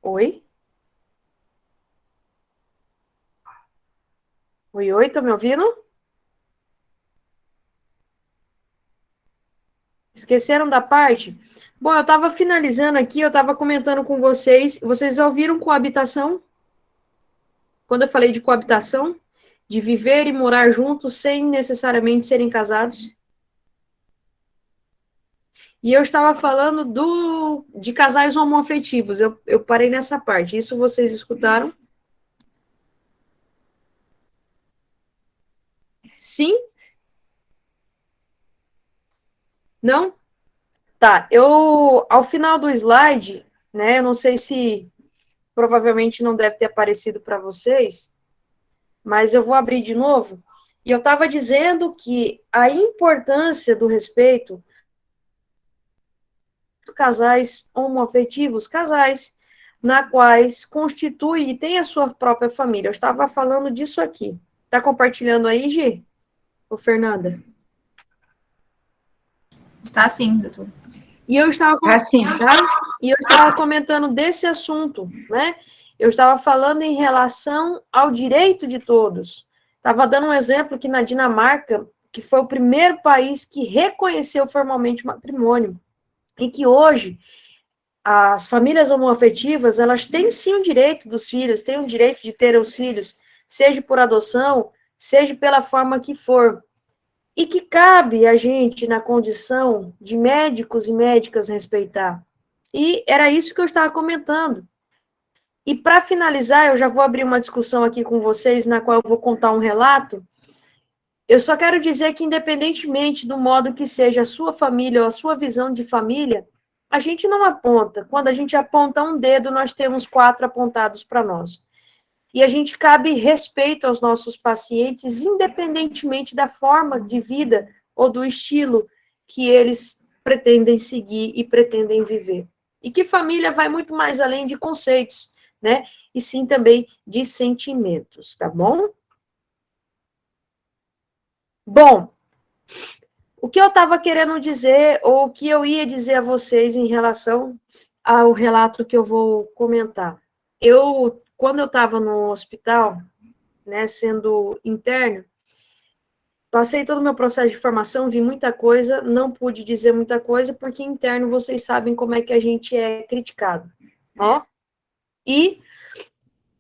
Oi? Oi, oi, tá me ouvindo? Esqueceram da parte? Bom, eu estava finalizando aqui, eu estava comentando com vocês. Vocês ouviram coabitação? Quando eu falei de coabitação, de viver e morar juntos sem necessariamente serem casados. E eu estava falando de casais homoafetivos. Eu parei nessa parte. Isso vocês escutaram? Sim? Não? Tá. Ao final do slide, né? Eu não sei se provavelmente não deve ter aparecido para vocês, mas eu vou abrir de novo. E eu estava dizendo que a importância do respeito casais homoafetivos, casais na quais constitui e tem a sua própria família. Eu estava falando disso aqui. Tá compartilhando aí, Gi? Ô, Fernanda? Está sim, doutor. E eu estava, Assim, e eu estava comentando desse assunto, né? Eu estava falando em relação ao direito de todos. Estava dando um exemplo que na Dinamarca, que foi o primeiro país que reconheceu formalmente o matrimônio, e que hoje as famílias homoafetivas, elas têm sim o direito dos filhos, têm o direito de ter os filhos, seja por adoção, seja pela forma que for. E que cabe a gente, na condição de médicos e médicas, respeitar. E era isso que eu estava comentando. E para finalizar, eu já vou abrir uma discussão aqui com vocês, na qual eu vou contar um relato. Eu só quero dizer que, independentemente do modo que seja a sua família ou a sua visão de família, a gente não aponta. Quando a gente aponta um dedo, nós temos 4 apontados para nós. E a gente cabe respeito aos nossos pacientes, independentemente da forma de vida ou do estilo que eles pretendem seguir e pretendem viver. E que família vai muito mais além de conceitos, né? E sim também de sentimentos, tá bom? Bom, o que eu estava querendo dizer, ou o que eu ia dizer a vocês em relação ao relato que eu vou comentar. Quando eu estava no hospital, né, sendo interno, passei todo o meu processo de formação, vi muita coisa, não pude dizer muita coisa, porque interno vocês sabem como é que a gente é criticado, ó. E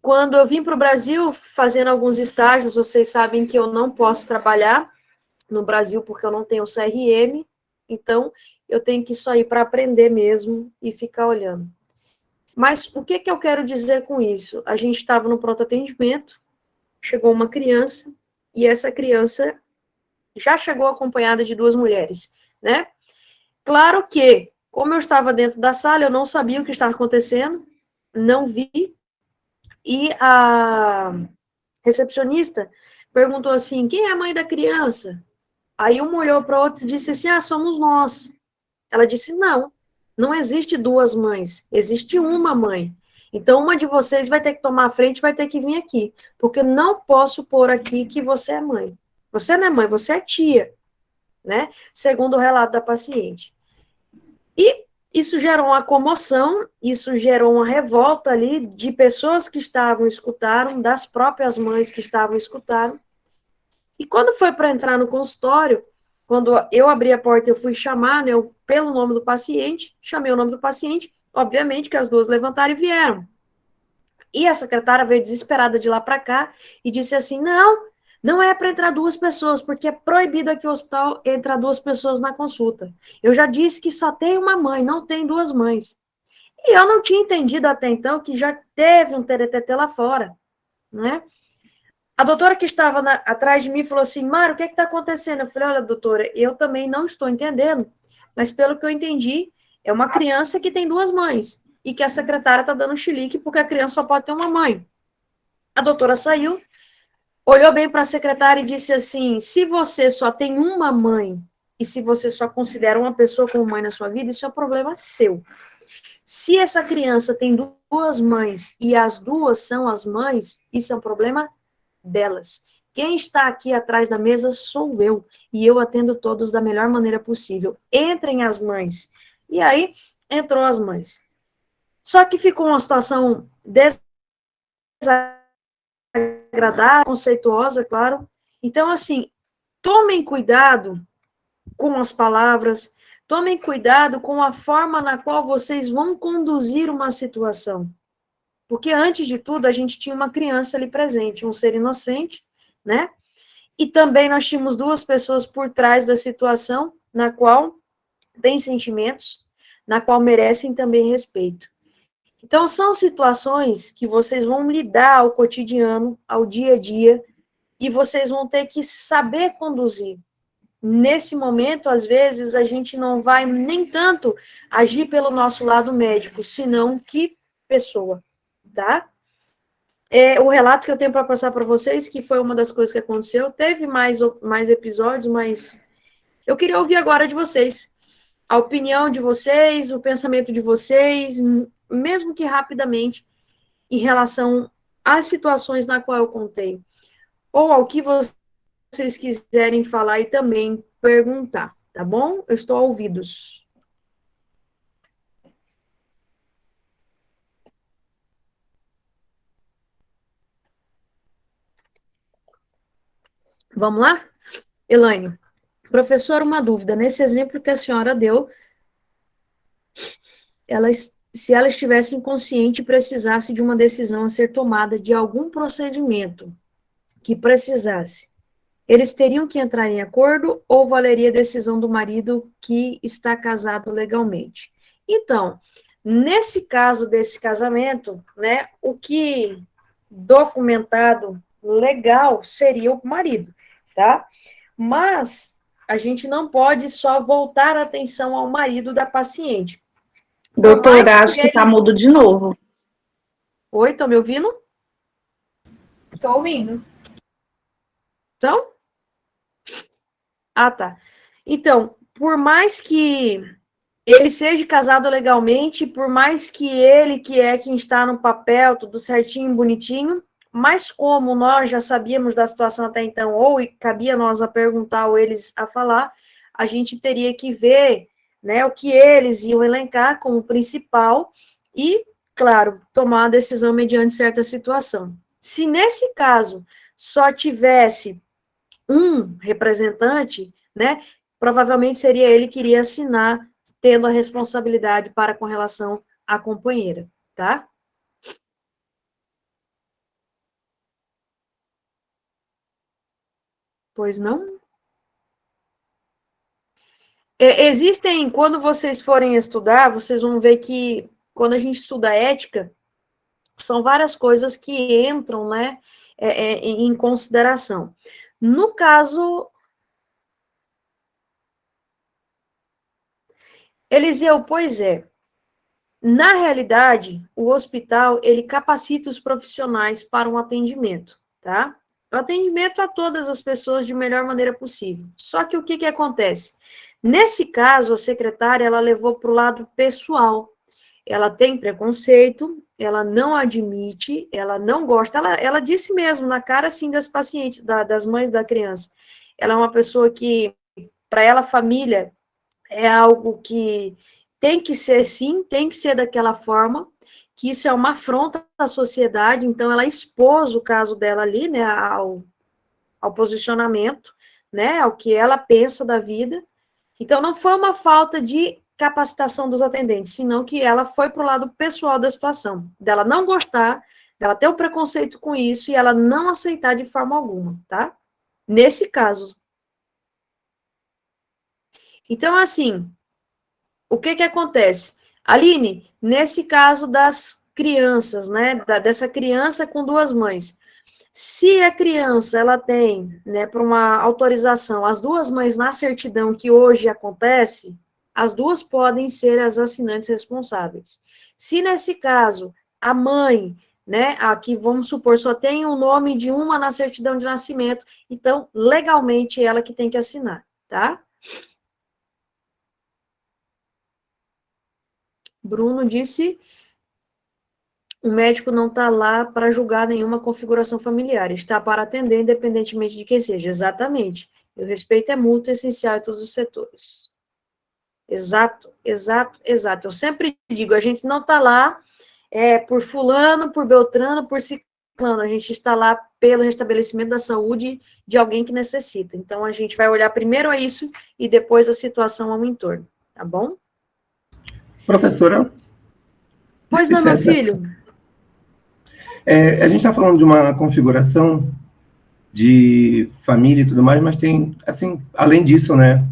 quando eu vim para o Brasil, fazendo alguns estágios, vocês sabem que eu não posso trabalhar no Brasil porque eu não tenho CRM, então eu tenho que só ir para aprender mesmo e ficar olhando. Mas o que eu quero dizer com isso? A gente estava no pronto atendimento, chegou uma criança, e essa criança já chegou acompanhada de 2 mulheres, né? Claro que, como eu estava dentro da sala, eu não sabia o que estava acontecendo, não vi, e a recepcionista perguntou assim, quem é a mãe da criança? Aí uma olhou para o outro e disse assim, somos nós. Ela disse, não, não existe 2 mães, existe uma mãe. Então, uma de vocês vai ter que tomar a frente, vai ter que vir aqui, porque não posso pôr aqui que você é mãe. Você não é mãe, você é tia, né? Segundo o relato da paciente. E isso gerou uma comoção, isso gerou uma revolta ali de pessoas que estavam escutaram, das próprias mães que estavam escutaram. E quando foi para entrar no consultório, quando eu abri a porta, eu fui chamar, né, pelo nome do paciente, chamei o nome do paciente, obviamente que as 2 levantaram e vieram. E a secretária veio desesperada de lá para cá e disse assim, não é para entrar 2 pessoas, porque é proibido aqui no hospital entrar 2 pessoas na consulta. Eu já disse que só tem uma mãe, não tem 2 mães. E eu não tinha entendido até então que já teve um TRTT lá fora, né? A doutora que estava atrás de mim falou assim, Mário, o que está acontecendo? Eu falei, olha, doutora, eu também não estou entendendo, mas pelo que eu entendi, é uma criança que tem 2 mães, e que a secretária está dando chilique porque a criança só pode ter uma mãe. A doutora saiu, olhou bem para a secretária e disse assim, se você só tem uma mãe, e se você só considera uma pessoa como mãe na sua vida, isso é um problema seu. Se essa criança tem 2 mães, e as 2 são as mães, isso é um problema delas. Quem está aqui atrás da mesa sou eu, e eu atendo todos da melhor maneira possível. Entrem as mães. E aí, entrou as mães. Só que ficou uma situação desagradável, conceituosa, claro. Então, assim, tomem cuidado com as palavras, tomem cuidado com a forma na qual vocês vão conduzir uma situação. Porque, antes de tudo, a gente tinha uma criança ali presente, um ser inocente, né? E também nós tínhamos duas pessoas por trás da situação, na qual têm sentimentos, na qual merecem também respeito. Então, são situações que vocês vão lidar ao cotidiano, ao dia a dia, e vocês vão ter que saber conduzir. Nesse momento, às vezes, a gente não vai nem tanto agir pelo nosso lado médico, senão que pessoa, tá? O relato que eu tenho para passar para vocês, que foi uma das coisas que aconteceu, teve mais episódios, mas eu queria ouvir agora de vocês. A opinião de vocês, o pensamento de vocês, mesmo que rapidamente, em relação às situações na qual eu contei, ou ao que vocês quiserem falar e também perguntar, tá bom? Eu estou a ouvidos. Vamos lá? Elaine, professor, uma dúvida. Nesse exemplo que a senhora deu, se ela estivesse inconsciente e precisasse de uma decisão a ser tomada de algum procedimento que precisasse, eles teriam que entrar em acordo ou valeria a decisão do marido que está casado legalmente? Então, nesse caso desse casamento, né, o que documentado legal seria o marido, tá? Mas a gente não pode só voltar a atenção ao marido da paciente. Doutora, acho que tá mudo de novo. Oi, estão me ouvindo? Tô ouvindo. Então? Ah, tá. Então, por mais que ele seja casado legalmente, por mais que ele, que é quem está no papel, tudo certinho, bonitinho, mas como nós já sabíamos da situação até então, ou cabia nós a perguntar ou eles a falar, a gente teria que ver, né, o que eles iam elencar como principal e, claro, tomar a decisão mediante certa situação. Se nesse caso só tivesse um representante, né, provavelmente seria ele que iria assinar, tendo a responsabilidade para com relação à companheira, tá? Pois não? Existem, quando vocês forem estudar, vocês vão ver que, quando a gente estuda ética, são várias coisas que entram, né, em consideração. No caso, Eliseu, pois é, na realidade, o hospital, ele capacita os profissionais para um atendimento, tá? O atendimento a todas as pessoas de melhor maneira possível. Só que o que acontece? Nesse caso, a secretária, ela levou para o lado pessoal. Ela tem preconceito, ela não admite, ela não gosta. Ela disse mesmo, na cara, assim, das pacientes, das mães da criança. Ela é uma pessoa que, para ela, família é algo que tem que ser sim, tem que ser daquela forma, que isso é uma afronta à sociedade, então ela expôs o caso dela ali, né, ao posicionamento, né, ao que ela pensa da vida. Então não foi uma falta de capacitação dos atendentes, senão que ela foi para o lado pessoal da situação, dela não gostar, dela ter um preconceito com isso e ela não aceitar de forma alguma, tá? Nesse caso. Então, assim, o que acontece? Aline, nesse caso das crianças, né, dessa criança com duas mães, se a criança, ela tem, né, para uma autorização, as duas mães na certidão que hoje acontece, as duas podem ser as assinantes responsáveis. Se nesse caso, a mãe, né, aqui vamos supor, só tem o nome de uma na certidão de nascimento, então, legalmente, ela que tem que assinar, tá? Bruno disse, o médico não está lá para julgar nenhuma configuração familiar, está para atender independentemente de quem seja. Exatamente. E o respeito é mútuo e essencial em todos os setores. Exato, exato, exato. Eu sempre digo, a gente não está lá por fulano, por Beltrano, por ciclano. A gente está lá pelo restabelecimento da saúde de alguém que necessita. Então, a gente vai olhar primeiro a isso e depois a situação ao entorno, tá bom? Professora, Pois não, meu licença. filho. A gente está falando de uma configuração de família e tudo mais, mas tem, assim, além disso, né,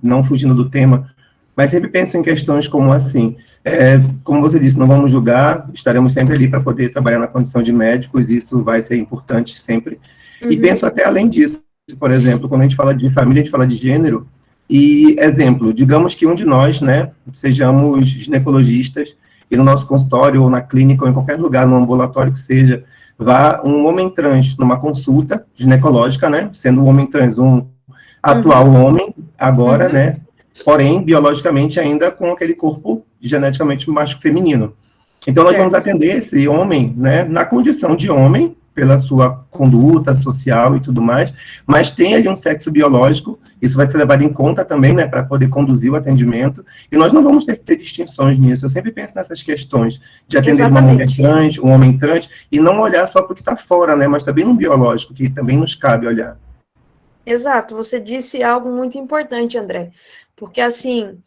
não fugindo do tema, mas sempre penso em questões como assim, como você disse, não vamos julgar, estaremos sempre ali para poder trabalhar na condição de médicos, isso vai ser importante sempre. E penso até além disso, por exemplo, quando a gente fala de família, a gente fala de gênero, e exemplo, digamos que um de nós, né, sejamos ginecologistas, e no nosso consultório, ou na clínica, ou em qualquer lugar, no ambulatório que seja, vá um homem trans numa consulta ginecológica, né, sendo um homem trans um atual homem, agora, né, porém, biologicamente, ainda com aquele corpo geneticamente macho feminino. Então, nós vamos atender esse homem, né, na condição de homem, pela sua conduta social e tudo mais, mas tem ali um sexo biológico, isso vai ser levado em conta também, né, para poder conduzir o atendimento, e nós não vamos ter distinções nisso. Eu sempre penso nessas questões de atender uma mulher trans, um homem trans, e não olhar só para o que está fora, né, mas também no biológico, que também nos cabe olhar. Exato, você disse algo muito importante, André, porque assim,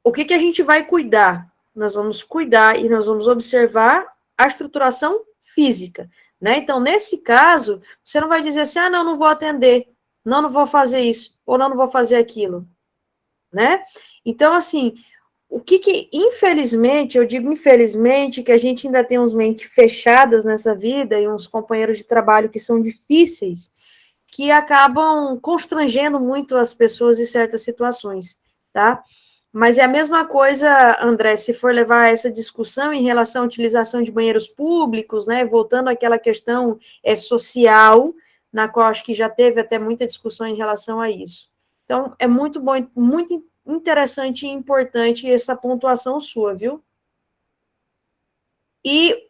o que a gente vai cuidar? Nós vamos cuidar e nós vamos observar a estruturação física, né? Então, nesse caso, você não vai dizer assim, não, não vou atender, não vou fazer isso, ou não vou fazer aquilo, né? Então, assim, o que infelizmente, eu digo infelizmente, que a gente ainda tem uns mentes fechadas nessa vida e uns companheiros de trabalho que são difíceis, que acabam constrangendo muito as pessoas em certas situações, tá? Mas é a mesma coisa, André, se for levar essa discussão em relação à utilização de banheiros públicos, né, voltando àquela questão social, na qual acho que já teve até muita discussão em relação a isso. Então, é muito bom, muito interessante e importante essa pontuação sua, viu? E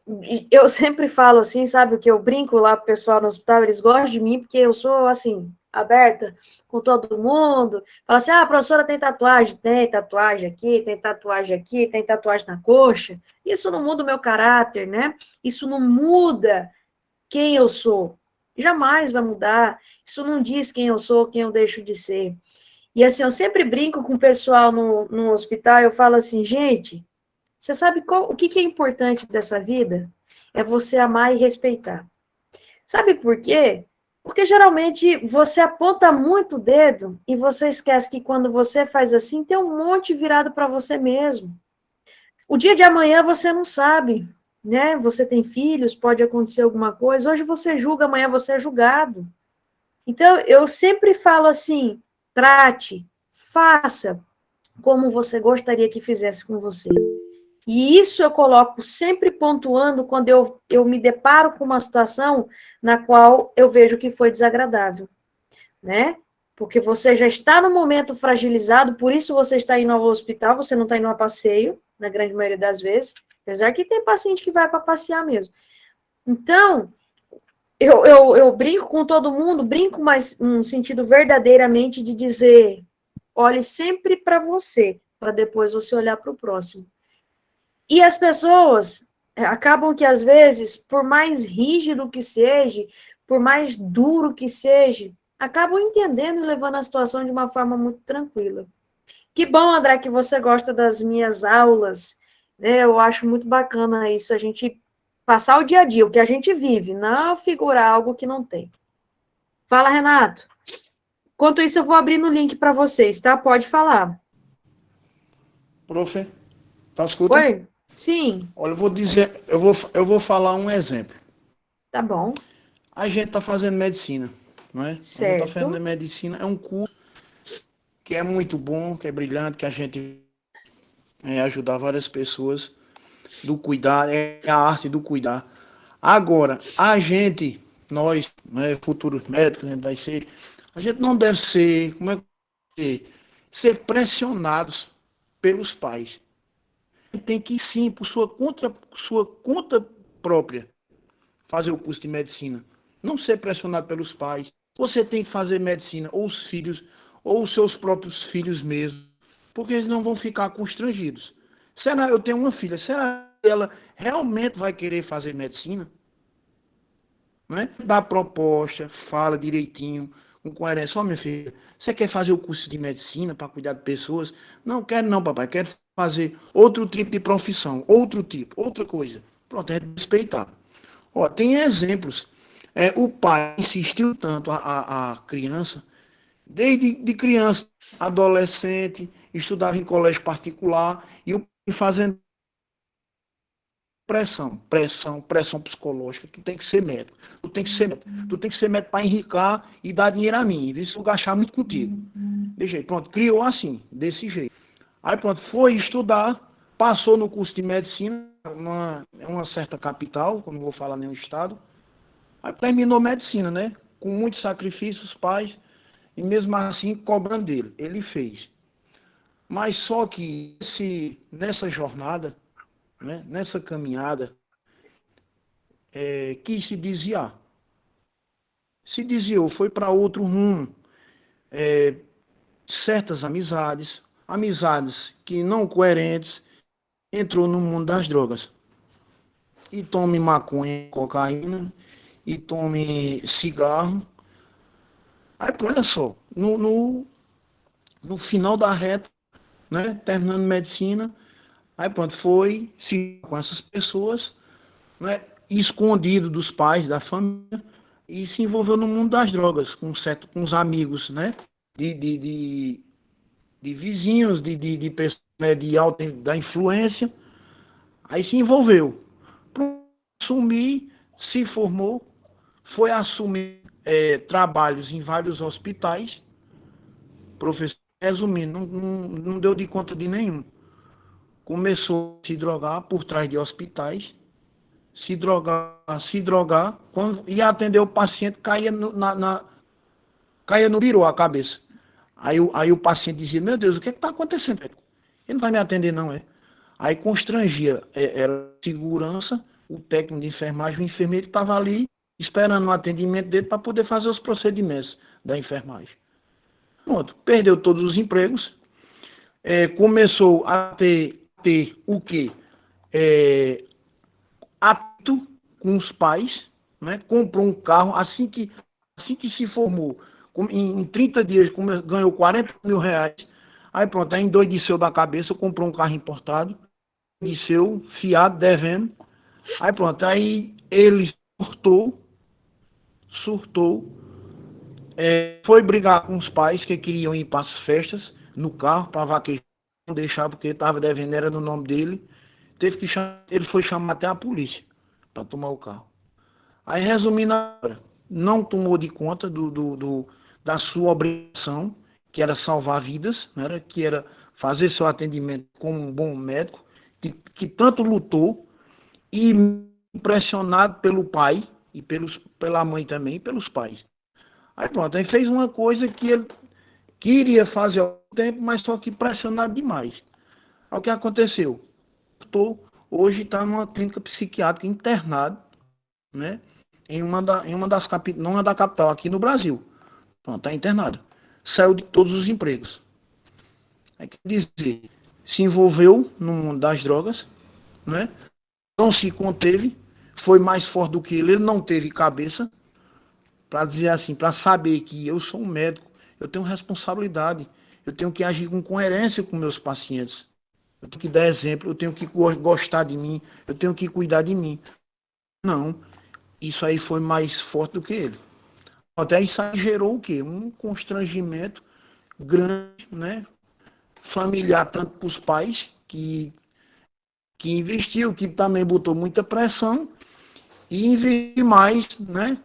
eu sempre falo assim, sabe, o que eu brinco lá pro pessoal no hospital, eles gostam de mim, porque eu sou, assim, aberta com todo mundo. Fala assim, a professora tem tatuagem? Tem tatuagem aqui, tem tatuagem aqui, tem tatuagem na coxa. Isso não muda o meu caráter, né? Isso não muda quem eu sou. Jamais vai mudar. Isso não diz quem eu sou, quem eu deixo de ser. E assim, eu sempre brinco com o pessoal no hospital, eu falo assim, gente, você sabe o que é importante dessa vida? É você amar e respeitar. Sabe por quê? Porque geralmente você aponta muito o dedo e você esquece que quando você faz assim, tem um monte virado para você mesmo. O dia de amanhã você não sabe, né? Você tem filhos, pode acontecer alguma coisa. Hoje você julga, amanhã você é julgado. Então, eu sempre falo assim, trate, faça como você gostaria que fizesse com você. E isso eu coloco sempre pontuando quando eu me deparo com uma situação na qual eu vejo que foi desagradável, né? Porque você já está no momento fragilizado, por isso você está indo ao hospital, você não está indo a passeio, na grande maioria das vezes, apesar que tem paciente que vai para passear mesmo. Então, eu brinco com todo mundo, brinco, mas num sentido verdadeiramente de dizer, olhe sempre para você, para depois você olhar para o próximo. E as pessoas acabam que, às vezes, por mais rígido que seja, por mais duro que seja, acabam entendendo e levando a situação de uma forma muito tranquila. Que bom, André, que você gosta das minhas aulas, né? Eu acho muito bacana isso, a gente passar o dia a dia, o que a gente vive, não figurar algo que não tem. Fala, Renato. Enquanto isso, eu vou abrir no link para vocês, tá? Pode falar. Profe, tá escuta? Oi? Sim. Olha, eu vou dizer, eu vou falar um exemplo. Tá bom. A gente tá fazendo medicina, não é? Certo. A gente tá fazendo medicina, é um curso que é muito bom, que é brilhante, que a gente ajudar várias pessoas do cuidar, é a arte do cuidar. Agora, a gente, nós, né, futuros médicos, a gente vai ser, a gente não deve ser, como é que ser pressionados pelos pais. Tem que sim, por sua conta própria, fazer o curso de medicina. Não ser pressionado pelos pais. Você tem que fazer medicina, ou os filhos, ou os seus próprios filhos mesmo, porque eles não vão ficar constrangidos. Será, eu tenho uma filha, será ela realmente vai querer fazer medicina, né? Dá proposta, fala direitinho, com coerência. Ó, minha filha, você quer fazer o curso de medicina para cuidar de pessoas? Não, quero não, papai. Quero fazer outro tipo de profissão, outro tipo, outra coisa. Pronto, é respeitar. Ó, tem exemplos. O pai insistiu tanto a criança, desde de criança, adolescente, estudava em colégio particular, e o pai fazendo pressão psicológica. Tu tem que ser médico. Tu tem que ser médico para enricar e dar dinheiro a mim. E se eu gastar muito contigo. Desse jeito. Pronto, criou assim, desse jeito. Aí pronto, foi estudar, passou no curso de medicina, uma certa capital, como não vou falar nenhum estado. Aí terminou medicina, né? Com muitos sacrifícios, os pais, e mesmo assim cobrando dele. Ele fez. Mas só que nessa jornada, né, nessa caminhada, quis se desviar. Se desviou, foi para outro rumo. Certas amizades que não coerentes, entrou no mundo das drogas. E tome maconha, cocaína, e tome cigarro. Aí, olha só, no final da reta, né, terminando medicina, aí pronto, foi se com essas pessoas, né, escondido dos pais, da família, e se envolveu no mundo das drogas, com os amigos, né, de vizinhos, de pessoas, né, da influência. Aí se envolveu. Assumir, se formou, foi assumir trabalhos em vários hospitais. Professor, resumindo, não deu de conta de nenhum. Começou a se drogar por trás de hospitais, se drogar, quando ia atender o paciente, caía no birô a cabeça. Aí o paciente dizia, meu Deus, o que está acontecendo? Ele não vai me atender não, é? Aí constrangia, era segurança, o técnico de enfermagem, o enfermeiro estava ali, esperando o atendimento dele para poder fazer os procedimentos da enfermagem. Pronto, perdeu todos os empregos, começou a ter o quê? Apto com os pais, né? Comprou um carro, assim que se formou, em 30 dias ganhou 40 mil reais, aí pronto, aí endoideceu da cabeça, comprou um carro importado, endoideceu, fiado, devendo, aí pronto, aí ele surtou, foi brigar com os pais que queriam ir para as festas, no carro, para vaquejar, não deixar porque estava devendo, era no nome dele, ele foi chamar até a polícia para tomar o carro. Aí, resumindo, não tomou de conta da sua obrigação, que era salvar vidas, né, que era fazer seu atendimento como um bom médico, que tanto lutou, e impressionado pelo pai, e pela mãe também, e pelos pais. Aí pronto, aí fez uma coisa que ele queria fazer há um tempo, mas só que pressionado demais. Aí o que aconteceu? Hoje está numa clínica psiquiátrica internado, né? Em uma das capitais, não é da capital, aqui no Brasil. Pronto, está internado. Saiu de todos os empregos. Quer dizer, se envolveu no mundo das drogas, né? Não se conteve, foi mais forte do que ele não teve cabeça para dizer assim, para saber que eu sou um médico, eu tenho responsabilidade, eu tenho que agir com coerência com meus pacientes. Eu tenho que dar exemplo, eu tenho que gostar de mim, eu tenho que cuidar de mim. Não, isso aí foi mais forte do que ele. Até isso aí gerou o quê? Um constrangimento grande, né? Familiar, tanto para os pais, que investiu, que também botou muita pressão, e investiu mais, né?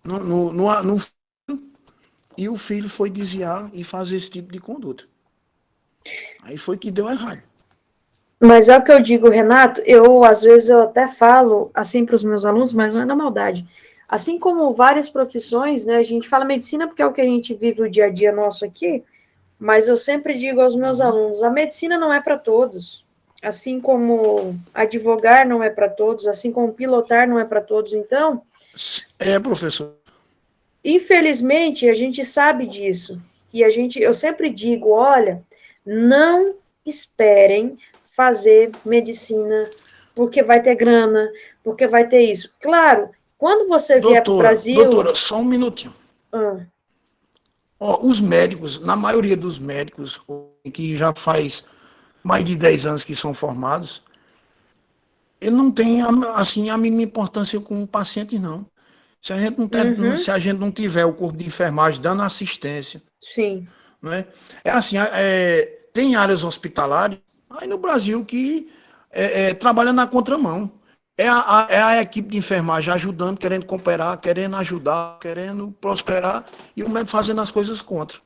No filho, e o filho foi desviar e fazer esse tipo de conduta. Aí foi que deu errado. Mas é o que eu digo, Renato, às vezes eu até falo assim para os meus alunos, mas não é na maldade. Assim como várias profissões, né, a gente fala medicina porque é o que a gente vive o dia a dia nosso aqui, mas eu sempre digo aos meus alunos, a medicina não é para todos, assim como advogar não é para todos, assim como pilotar não é para todos, então... Professor. Infelizmente, a gente sabe disso, e eu sempre digo, olha, não esperem fazer medicina, porque vai ter grana, porque vai ter isso. Claro, quando você vier para o Brasil... Doutora, só um minutinho. Ah, Ó, os médicos, na maioria dos médicos, que já faz mais de 10 anos que são formados, ele não tem assim, a mínima importância com o paciente, não. Se a gente não, se a gente não tiver o corpo de enfermagem dando assistência, sim. né? É assim, tem áreas hospitalares aí no Brasil que trabalham na contramão. É a equipe de enfermagem ajudando, querendo cooperar, querendo ajudar, querendo prosperar, e o médico fazendo as coisas contra.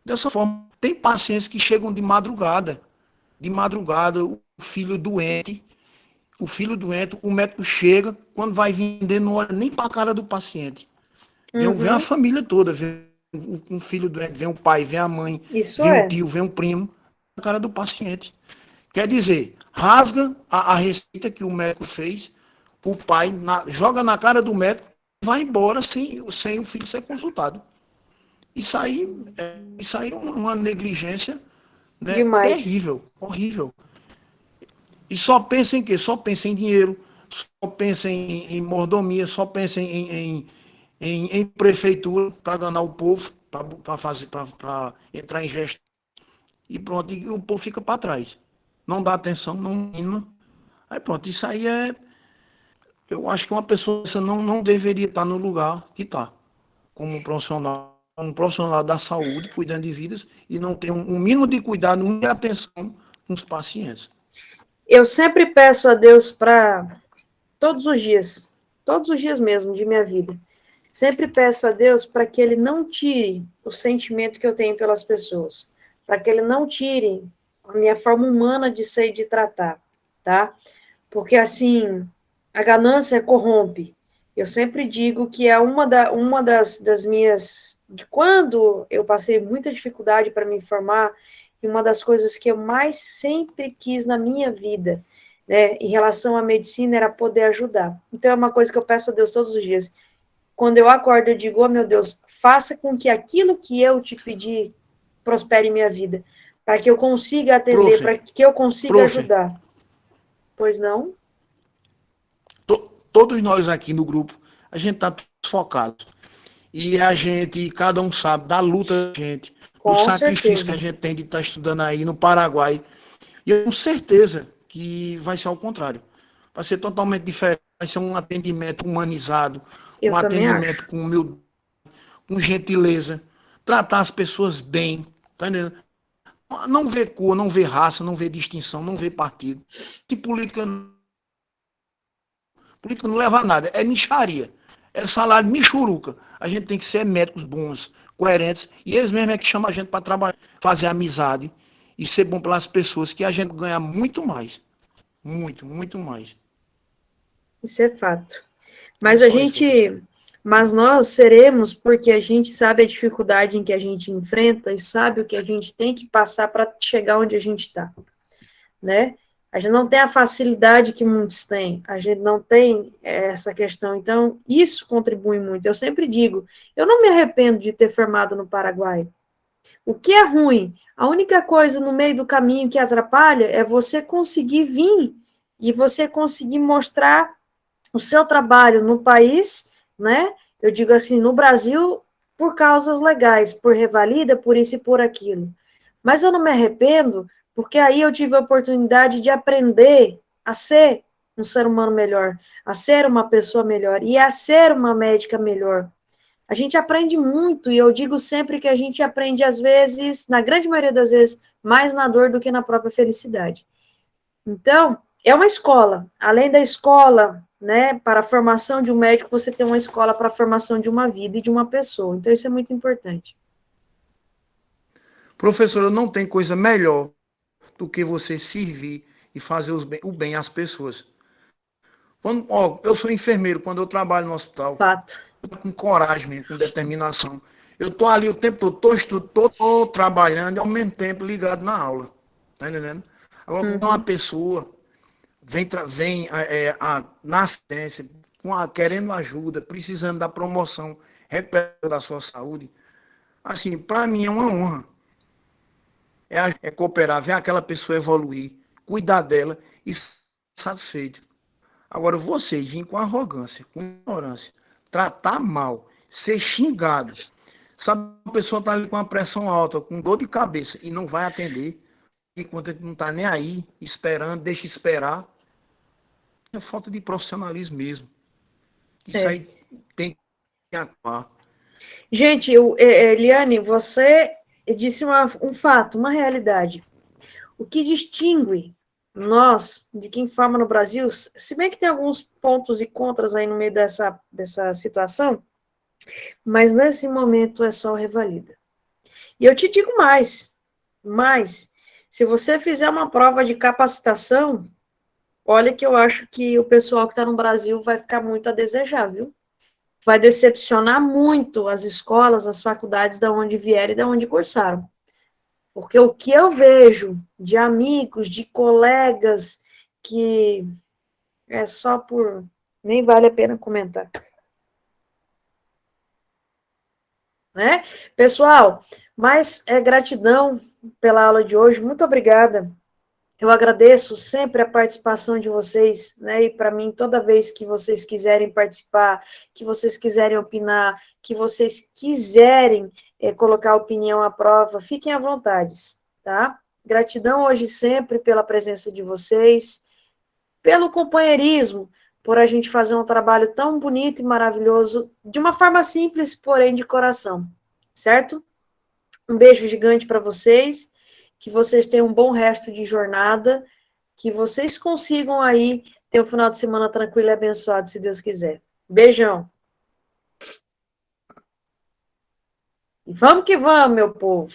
Dessa forma, tem pacientes que chegam de madrugada. De madrugada, o filho doente, o médico chega, quando vai vender, não olha nem para a cara do paciente. Vem a família toda, vem um filho doente, vem o pai, vem a mãe, Isso vem é. o tio, vem o primo, na cara do paciente. Quer dizer, rasga a receita que o médico fez, o pai joga na cara do médico e vai embora sem o filho ser consultado. Isso aí é uma negligência, né, Demais. terrível, horrível. E só pensa em quê? Só pensa em dinheiro, só pensa em mordomia, só pensa em prefeitura para ganhar o povo, para entrar em gestão. E pronto, e o povo fica para trás. Não dá atenção, não. Aí pronto, isso aí eu acho que uma pessoa não deveria estar no lugar que está, como um profissional da saúde, cuidando de vidas, e não ter um mínimo de cuidado, um mínimo de atenção com os pacientes. Eu sempre peço a Deus para todos os dias mesmo de minha vida. Sempre peço a Deus para que Ele não tire o sentimento que eu tenho pelas pessoas, para que Ele não tire a minha forma humana de ser e de tratar, tá? Porque, assim, a ganância corrompe. Eu sempre digo que é uma das minhas... De quando eu passei muita dificuldade para me formar, e uma das coisas que eu mais sempre quis na minha vida, né, em relação à medicina, era poder ajudar. Então, é uma coisa que eu peço a Deus todos os dias. Quando eu acordo, eu digo, oh, meu Deus, faça com que aquilo que eu te pedi prospere em minha vida, para que eu consiga atender, para que eu consiga ajudar. Pois não? Todos nós aqui no grupo, a gente está focado. E cada um sabe da luta da gente, do sacrifício que a gente tem de estar estudando aí no Paraguai. E eu tenho certeza que vai ser ao contrário. Vai ser totalmente diferente. Vai ser um atendimento humanizado, um atendimento com humildade, com gentileza, tratar as pessoas bem, tá entendendo? Não vê cor, não vê raça, não vê distinção, não vê partido. Que política não leva a nada, é mixaria, é salário michuruca. A gente tem que ser médicos bons, coerentes, e eles mesmos é que chamam a gente para trabalhar, fazer amizade e ser bom pelas pessoas, que a gente ganha muito mais. Muito, muito mais. Isso é fato. Mas nós seremos porque a gente sabe a dificuldade em que a gente enfrenta e sabe o que a gente tem que passar para chegar onde a gente está, né? A gente não tem a facilidade que muitos têm, a gente não tem essa questão, então isso contribui muito. Eu sempre digo, eu não me arrependo de ter formado no Paraguai. O que é ruim? A única coisa no meio do caminho que atrapalha é você conseguir vir e você conseguir mostrar o seu trabalho no país, né? Eu digo assim, no Brasil, por causas legais, por revalida, por isso e por aquilo. Mas eu não me arrependo, porque aí eu tive a oportunidade de aprender a ser um ser humano melhor, a ser uma pessoa melhor e a ser uma médica melhor. A gente aprende muito, e eu digo sempre que a gente aprende, às vezes, na grande maioria das vezes, mais na dor do que na própria felicidade. Então, é uma escola. Além da escola, né, para a formação de um médico, você tem uma escola para a formação de uma vida e de uma pessoa. Então, isso é muito importante. Professora, não tem coisa melhor do que você servir e fazer o bem às pessoas. Eu sou enfermeiro, quando eu trabalho no hospital, Fato. Eu tô com coragem, com determinação. Eu tô ali o tempo todo, tô trabalhando e ao mesmo tempo ligado na aula. Tá entendendo? Agora, quando uma pessoa vem na assistência, querendo ajuda, precisando da promoção, recuperando da sua saúde, assim, para mim é uma honra. É cooperar, ver aquela pessoa evoluir, cuidar dela e satisfeito. Agora, vocês virem com arrogância, com ignorância, tratar mal, ser xingado, sabe, a pessoa está ali com uma pressão alta, com dor de cabeça e não vai atender, enquanto ele não está nem aí, esperando, deixa esperar, é falta de profissionalismo mesmo. Isso aí tem que atuar. Gente, Eliane, você disse um fato, uma realidade. O que distingue nós de quem forma no Brasil, se bem que tem alguns pontos e contras aí no meio dessa situação, mas nesse momento é só o revalida. E eu te digo mais, se você fizer uma prova de capacitação, olha que eu acho que o pessoal que está no Brasil vai ficar muito a desejar, viu? Vai decepcionar muito as escolas, as faculdades da onde vieram e da onde cursaram. Porque o que eu vejo de amigos, de colegas, que é só por... nem vale a pena comentar. Né? Pessoal, mas gratidão pela aula de hoje, muito obrigada. Eu agradeço sempre a participação de vocês, né? E para mim, toda vez que vocês quiserem participar, que vocês quiserem opinar, que vocês quiserem colocar a opinião à prova, fiquem à vontade, tá? Gratidão hoje sempre pela presença de vocês, pelo companheirismo, por a gente fazer um trabalho tão bonito e maravilhoso, de uma forma simples, porém de coração, certo? Um beijo gigante para vocês, que vocês tenham um bom resto de jornada, que vocês consigam aí ter um final de semana tranquilo e abençoado, se Deus quiser. Beijão. E vamos que vamos, meu povo.